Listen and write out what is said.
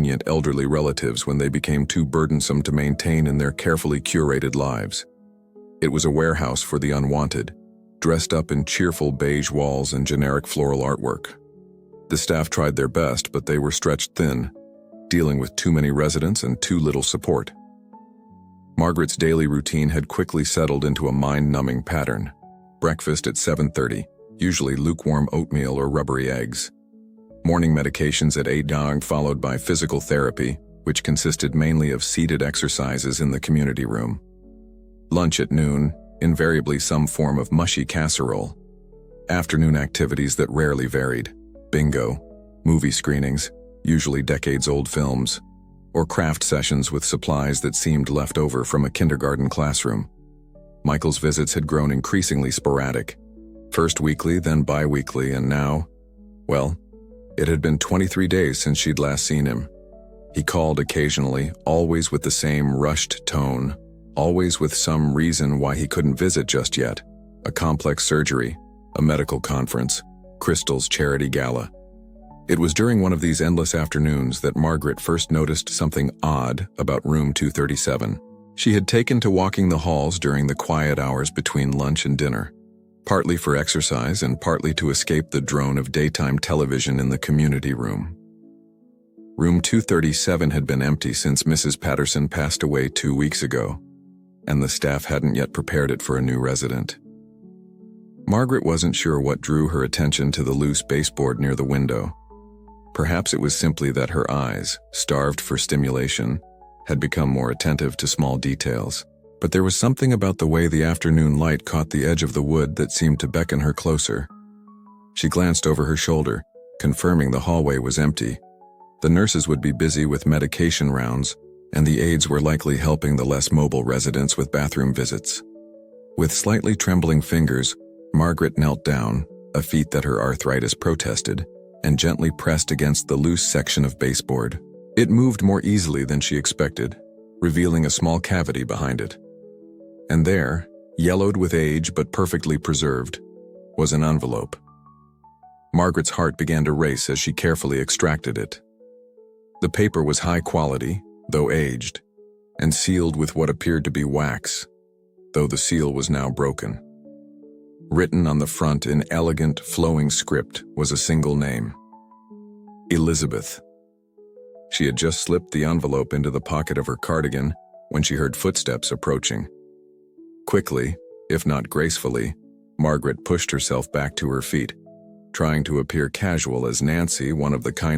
inconvenient elderly relatives when they became too burdensome to maintain in their carefully curated lives. It was a warehouse for the unwanted, dressed up in cheerful beige walls and generic floral artwork. The staff tried their best, but they were stretched thin, dealing with too many residents and too little support. Margaret's daily routine had quickly settled into a mind-numbing pattern. Breakfast at 7:30, usually lukewarm oatmeal or rubbery eggs. Morning medications at 8 followed by physical therapy, which consisted mainly of seated exercises in the community room. Lunch at noon, invariably some form of mushy casserole. Afternoon activities that rarely varied. Bingo, movie screenings, usually decades-old films, or craft sessions with supplies that seemed left over from a kindergarten classroom. Michael's visits had grown increasingly sporadic. First weekly, then bi-weekly, and now, well, it had been 23 days since she'd last seen him. He called occasionally, always with the same rushed tone, always with some reason why he couldn't visit just yet. A complex surgery, a medical conference, Crystal's charity gala. It was during one of these endless afternoons that Margaret first noticed something odd about room 237. She had taken to walking the halls during the quiet hours between lunch and dinner, partly for exercise and partly to escape the drone of daytime television in the community room. Room 237 had been empty since Mrs. Patterson passed away 2 weeks ago, and the staff hadn't yet prepared it for a new resident. Margaret wasn't sure what drew her attention to the loose baseboard near the window. Perhaps it was simply that her eyes, starved for stimulation, had become more attentive to small details. But there was something about the way the afternoon light caught the edge of the wood that seemed to beckon her closer. She glanced over her shoulder, confirming the hallway was empty. The nurses would be busy with medication rounds, and the aides were likely helping the less mobile residents with bathroom visits. With slightly trembling fingers, Margaret knelt down, a feat that her arthritis protested, and gently pressed against the loose section of baseboard. It moved more easily than she expected, revealing a small cavity behind it. And there, yellowed with age but perfectly preserved, was an envelope. Margaret's heart began to race as she carefully extracted it. The paper was high quality, though aged, and sealed with what appeared to be wax, though the seal was now broken. Written on the front in elegant, flowing script was a single name: Elizabeth. She had just slipped the envelope into the pocket of her cardigan when she heard footsteps approaching. Quickly, if not gracefully, Margaret pushed herself back to her feet, trying to appear casual as Nancy, one of the kind